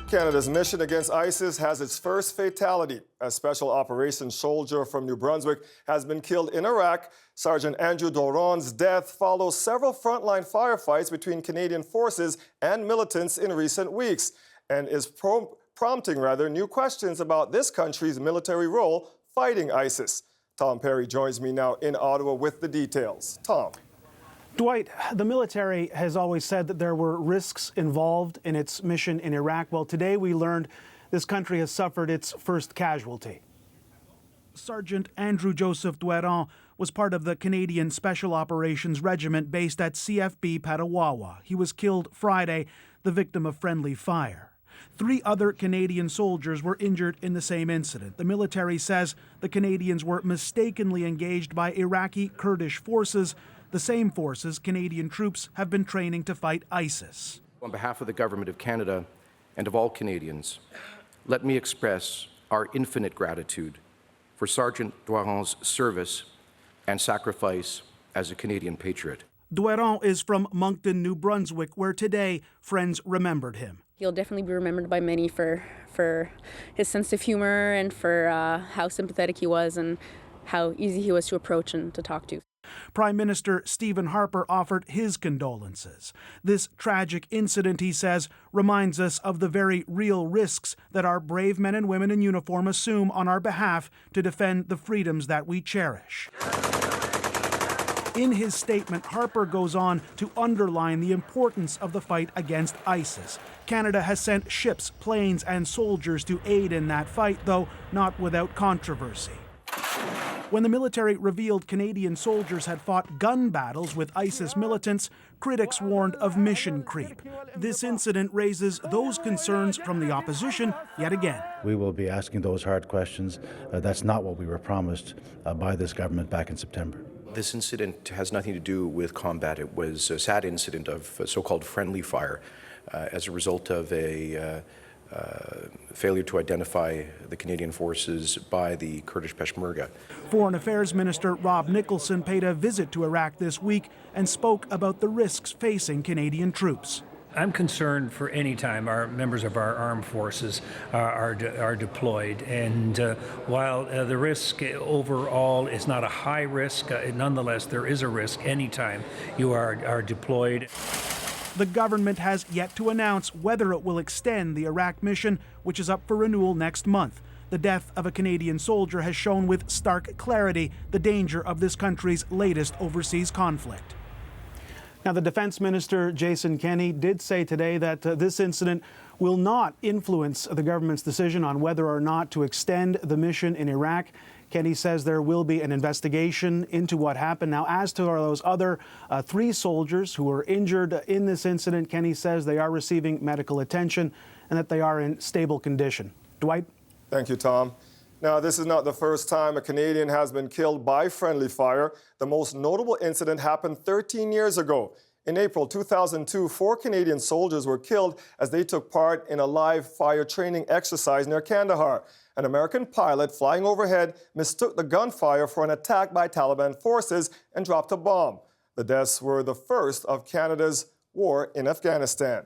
Canada's mission against ISIS has its first fatality. A special operations soldier from New Brunswick has been killed in Iraq. Sergeant Andrew Doiron's death follows several frontline firefights between Canadian forces and militants in recent weeks and is prompting new questions about this country's military role fighting ISIS. Tom Perry joins me now in Ottawa with the details. Tom. Dwight, the military has always said that there were risks involved in its mission in Iraq. Well, today we learned this country has suffered its first casualty. Sergeant Andrew Joseph Doiron was part of the Canadian Special Operations Regiment based at CFB Petawawa. He was killed Friday, the victim of friendly fire. 3 other Canadian soldiers were injured in the same incident. The military says the Canadians were mistakenly engaged by Iraqi Kurdish forces, the same forces Canadian troops have been training to fight ISIS. On behalf of the Government of Canada and of all Canadians, let me express our infinite gratitude for Sergeant Doiron's service and sacrifice as a Canadian patriot. Doiron is from Moncton, New Brunswick, where today friends remembered him. He'll definitely be remembered by many for his sense of humor and for how sympathetic he was and how easy he was to approach and to talk to. Prime Minister Stephen Harper offered his condolences. This tragic incident, he says, reminds us of the very real risks that our brave men and women in uniform assume on our behalf to defend the freedoms that we cherish. In his statement, Harper goes on to underline the importance of the fight against ISIS. Canada has sent ships, planes, and soldiers to aid in that fight, though not without controversy. When the military revealed Canadian soldiers had fought gun battles with ISIS militants, critics warned of mission creep. This incident raises those concerns from the opposition yet again. We will be asking those hard questions. That's not what we were promised by this government back in September. This incident has nothing to do with combat. It was a sad incident of so-called friendly fire as a result of a failure to identify the Canadian forces by the Kurdish Peshmerga. Foreign Affairs Minister Rob Nicholson paid a visit to Iraq this week and spoke about the risks facing Canadian troops. I'm concerned for any time our members of our armed forces are deployed, and while the risk overall is not a high risk, nonetheless there is a risk anytime you are deployed. The government has yet to announce whether it will extend the Iraq mission, which is up for renewal next month. The death of a Canadian soldier has shown with stark clarity the danger of this country's latest overseas conflict. Now, the Defense Minister, Jason Kenney, did say today that this incident will not influence the government's decision on whether or not to extend the mission in Iraq. Kenney says there will be an investigation into what happened. Now, as to those other 3 soldiers who were injured in this incident, Kenney says they are receiving medical attention and that they are in stable condition. Dwight? Thank you, Tom. Now, this is not the first time a Canadian has been killed by friendly fire. The most notable incident happened 13 years ago. In April 2002, 4 Canadian soldiers were killed as they took part in a live fire training exercise near Kandahar. An American pilot flying overhead mistook the gunfire for an attack by Taliban forces and dropped a bomb. The deaths were the first of Canada's war in Afghanistan.